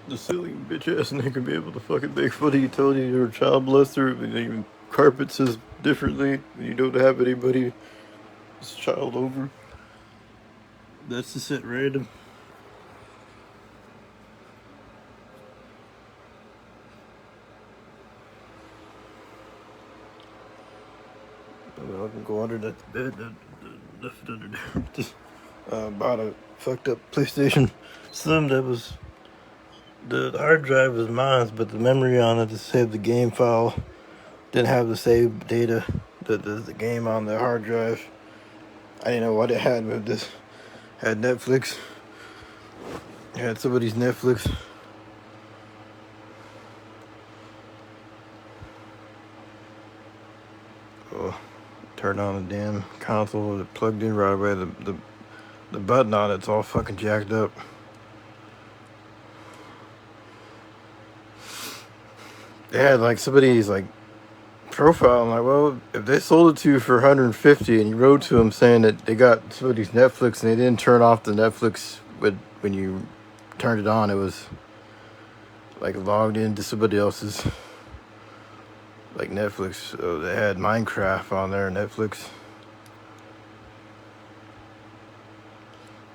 the silly bitch ass nigga be able to fucking make fun of you, telling you you're a child molester, and even carpet says differently, and you don't have anybody this child over. That's just at random. I mean, I can go under that bed, left under there. Just bought a fucked up PlayStation Slim that was the hard drive was mine, but the memory on it to save the game file didn't have the save data. The game on the hard drive. I didn't know what it had, but this had Netflix. It had somebody's Netflix. Oh, turned on the damn console. It plugged in right away. The button on it's all fucking jacked up. They had like somebody's like profile. I'm like, well, if they sold it to you for 150 and you wrote to them saying that they got somebody's Netflix and they didn't turn off the Netflix when you turned it on, it was like logged into somebody else's like Netflix. They had Minecraft on there, Netflix.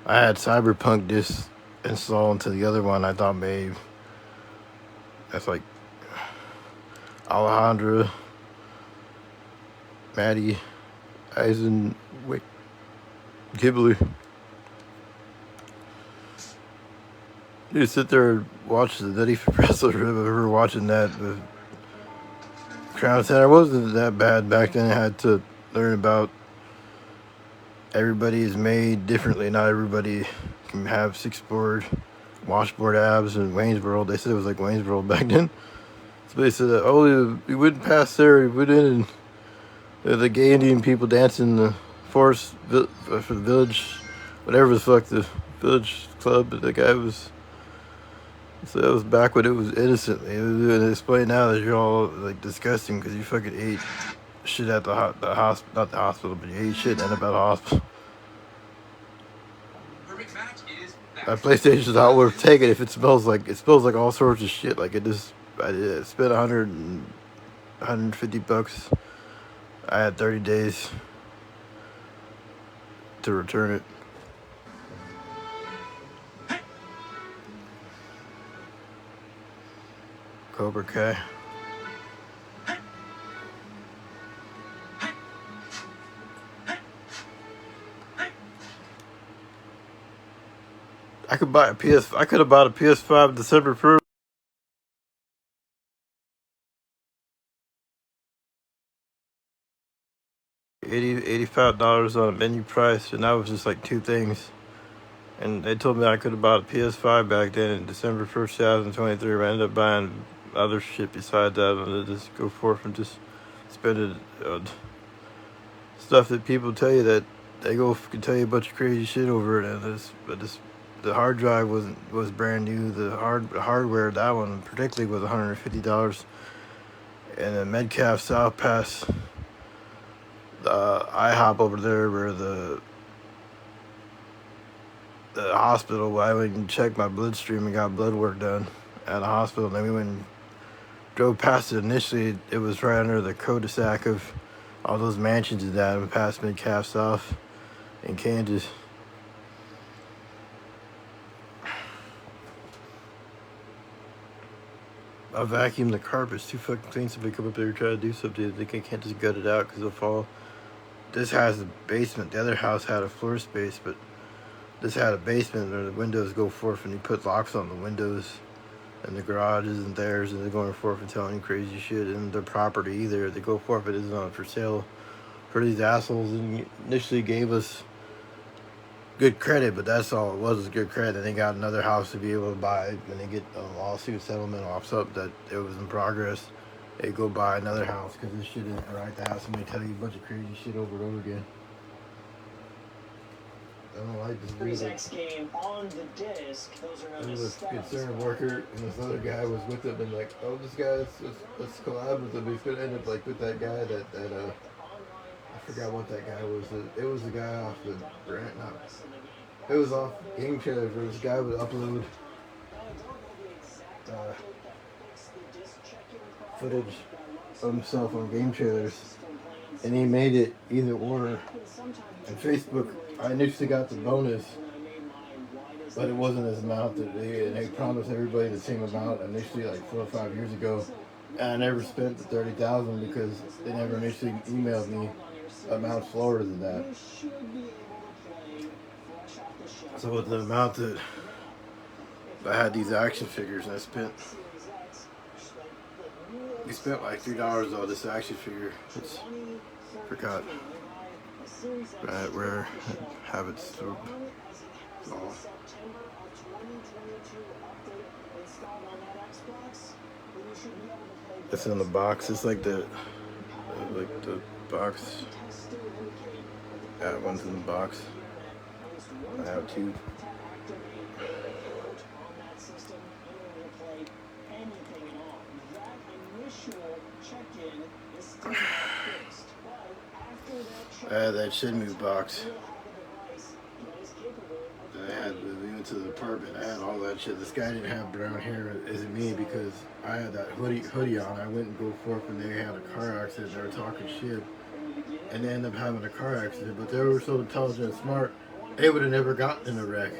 I had Cyberpunk disc installed into the other one. I thought maybe that's like Alejandra, Maddie, Eisenwick, Ghibli. You sit there and watch the Nutty for Wrestler. I remember watching that. The Crown Center wasn't that bad back then. I had to learn about everybody is made differently. Not everybody can have six-board, washboard abs in Wayne's World. They said it was like Wayne's World back then. So they said, oh, we went past there, we went in, and the gay Indian people dancing in the forest for the village, whatever the fuck the village club. The guy was. So that was back when it was innocent. And explain now that you're all like disgusting because you fucking ate shit at the hospital, not the hospital, but you ate shit and about the hospital. My PlayStation's not worth taking if it smells like all sorts of shit. Like it just, I spent 150 bucks. I had 30 days to return it. Cobra Kai. I could buy a PS. I could have bought a PS5 December 1st. $85 on a menu price, and that was just like two things. And they told me I could have bought a PS5 back then in December 1st, 2023. I ended up buying other shit besides that. And just go forth and just spend it on stuff that people tell you that they can tell you a bunch of crazy shit over it. And the hard drive was brand new. The hardware, that one particularly, was $150. And the Metcalf South Pass, IHOP over there where the hospital, I went and checked my bloodstream and got blood work done at the hospital. And then we went and drove past it. Initially, it was right under the cul-de-sac of all those mansions and that, and past Metcalf South in Kansas. I vacuumed the carpet. It's too fucking clean. Somebody come up there and try to do something. They can't just gut it out because it'll fall. This has a basement. The other house had a floor space, but this had a basement where the windows go forth and you put locks on the windows. And the garage isn't theirs, and they're going forth and telling you crazy shit. And their property either. They go forth, it isn't on for sale for these assholes. And initially gave us good credit, but that's all it was good credit. And they got another house to be able to buy when they get a lawsuit settlement off up that it was in progress. They go buy another house because this shit isn't right to have somebody tell you a bunch of crazy shit over and over again. I don't like this music. Game on the disc. Those are known as concerned worker, and this other guy was with him, and like, oh, this guy, let's collab with him. He's gonna end up like with that guy that I forgot what that guy was. It was the guy off the brand. It was off Game Trailer where this guy would upload footage of himself on game trailers, and he made it either or. And Facebook, I initially got the bonus, but it wasn't as amount that they promised everybody the same amount initially, like 4 or 5 years ago. And I never spent the 30,000 because they never initially emailed me amounts lower than that. So with the amount that I had these action figures, and we spent like $3 on this action figure. Forgot where I have it stored. It's in the box. It's like the box. That one's in the box. I have two. I had that Shenmue box. We went to the apartment. I had all that shit. This guy didn't have brown hair as me because I had that hoodie on. I went and go forth and they had a car accident. They were talking shit. And they ended up having a car accident. But they were so intelligent and smart, they would have never gotten in a wreck.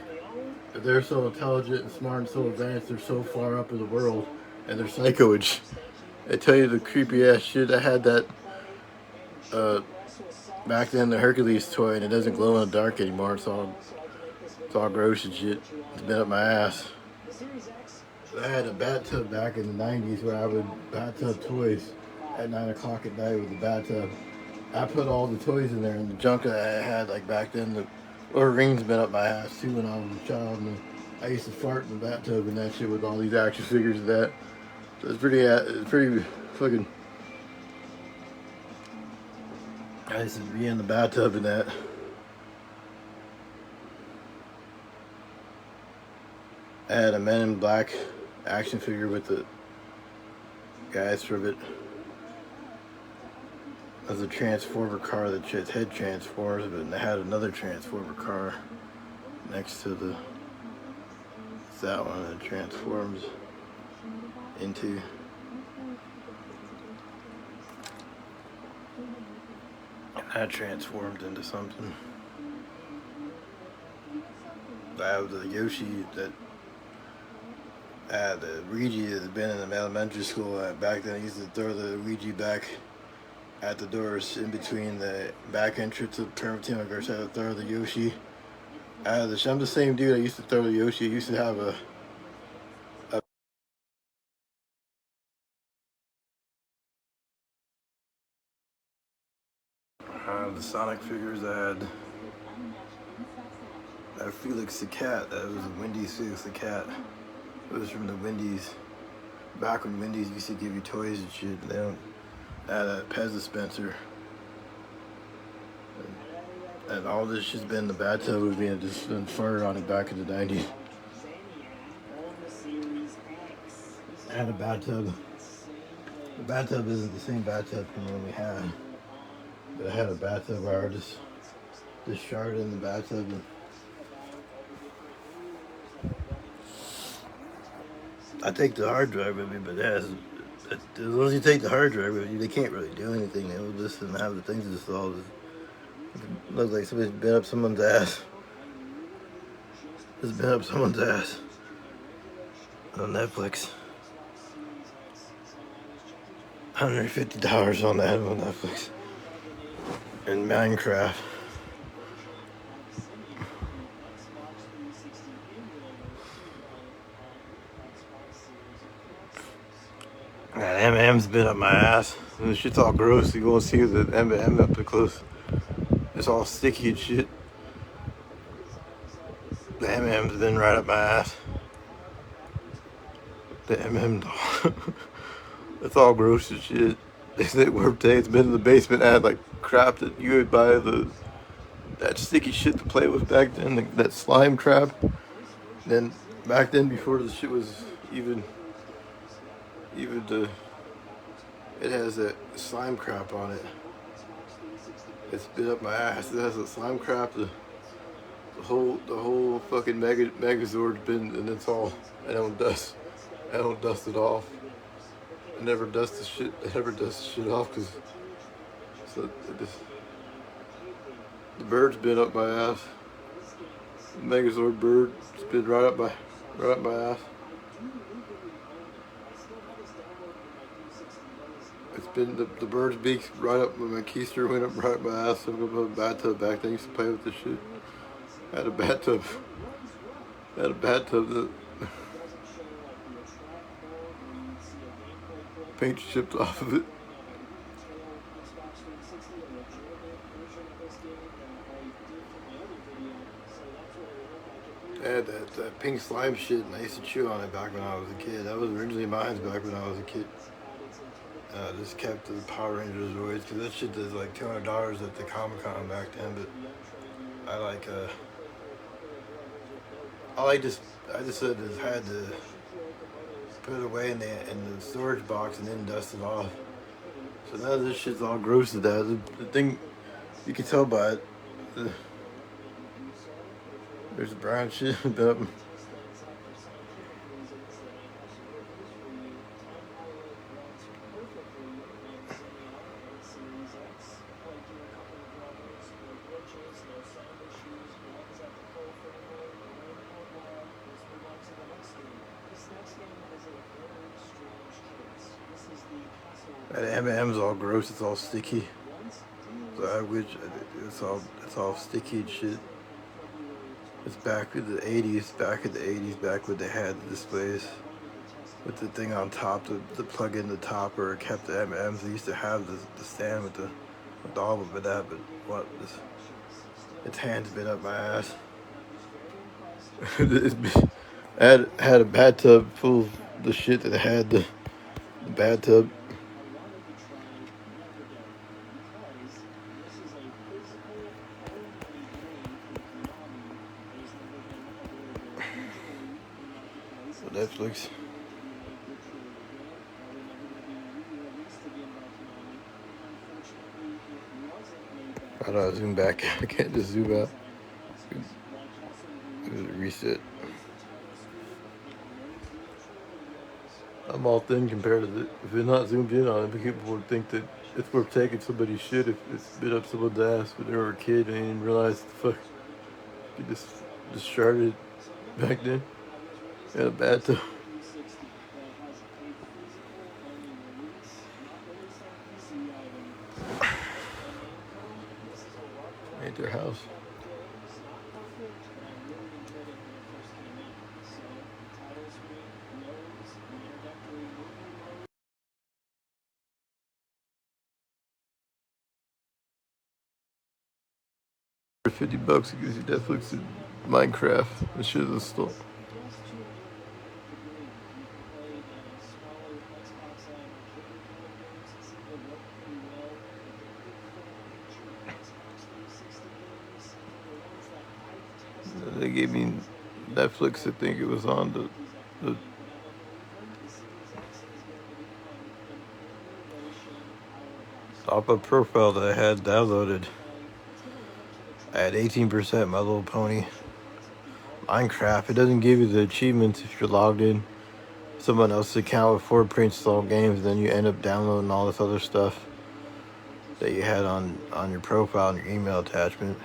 If they're so intelligent and smart and so advanced, they're so far up in the world, and they're psychoids. I tell you the creepy ass shit. I had that back then, the Hercules toy, and it doesn't glow in the dark anymore. It's all gross and shit. It's been up my ass. I had a bathtub back in the 90s where I would bathtub toys at 9 o'clock at night with the bathtub. I put all the toys in there, and the junk that I had like back then, the ring's been up my ass too when I was a child. And I used to fart in the bathtub and that shit with all these action figures and that. So it's pretty fucking. I used to be in the bathtub and that. I had a Men in Black action figure with the guys from it. It was a Transformer car that its head transforms, but it had another Transformer car next to that one that transforms into. And that transformed into something. I have the Yoshi that the Ouija that had been in elementary school. Back then, I used to throw the Ouija back at the doors in between the back entrance of Permateam. Of course, I had to throw the Yoshi. I'm the same dude. I used to throw the Yoshi. I used to have the Sonic figures. I had Felix the cat. That was a Wendy's Felix the cat. It was from the Wendy's. Back when Wendy's used to give you toys and shit. They don't. I had a Pez dispenser. And all this shit's been in the bathtub. We've been just been farted on it back in the 90s. I had a bathtub. The bathtub isn't the same bathtub from when we had. But I had a bathtub where I just showered in the bathtub. And I take the hard drive with me, but as long as you take the hard drive with you, they can't really do anything. They will just have the things installed. It looks like somebody's been up someone's ass. It's been up someone's ass on Netflix. $150 on that on Netflix. And Minecraft. That M&M's been up my ass. And the shit's all gross. You go and see the M&M up close. It's all sticky and shit. The M&M's been right up my ass. The M&M doll. It's all gross and shit. They said it's been in the basement. I had like crap that you would buy that sticky shit to play with back then. That slime crap. Then back then, before the shit was even it has that slime crap on it. It's been up my ass. It has a slime crap. The whole fucking Megazord's been, and it's all, I know, dust. I don't dust it off. I never dust the shit. I never dust the shit off because the bird's been up my ass. The Megazord bird, it's been right up my ass. It's been the bird's beak's right up my keister went up right up my ass. I'm gonna put a bathtub back there. I used to play with this shit. I had a bathtub. That paint chipped off of it. I had that pink slime shit, and I used to chew on it back when I was a kid. That was originally mine back when I was a kid. I just kept the Power Rangers Zoids because that shit does like $200 at the Comic-Con back then. But I just had to put it away in the storage box and then dust it off. So now this shit's all gross to death. The thing, you can tell by it. There's brown shit up. That M&M's all gross. It's all sticky. So I wish it's all sticky and shit. It's back in the 80s. Back when they had the displays with the thing on top, the plug in the top, or it kept the M&M's. They used to have the stand with all of that, but what? Its hand's been up my ass. I had a bathtub full of the shit that had the bathtub. Netflix. How do I zoom back? I can't just zoom out. Reset. I'm all thin compared to it. If it's not zoomed in on it, people would think that it's worth taking somebody's shit if it's been up someone's ass when they were a kid and they didn't realize the fuck you just started back then. Had a bathtub. Ain't their house. For $50, it gives you Netflix and Minecraft. This shit is still. They gave me Netflix. I think it was on the top-up profile that I had downloaded. I had 18% My Little Pony. Minecraft, it doesn't give you the achievements if you're logged in someone else's account with 4 pre-installed games, then you end up downloading all this other stuff that you had on your profile and your email attachment.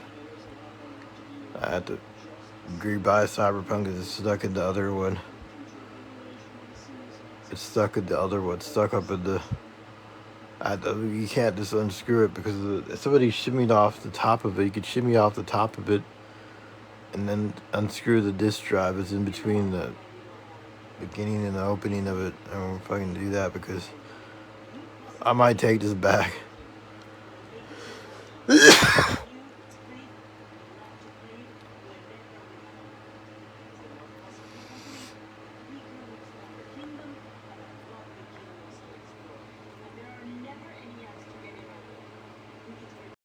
I had to agree by Cyberpunk because it's stuck in the other one. It's stuck in the other one, stuck up in the... you can't just unscrew it because somebody shimmied off the top of it. You could shimmy off the top of it and then unscrew the disk drive. It's in between the beginning and the opening of it. I won't fucking do that because I might take this back.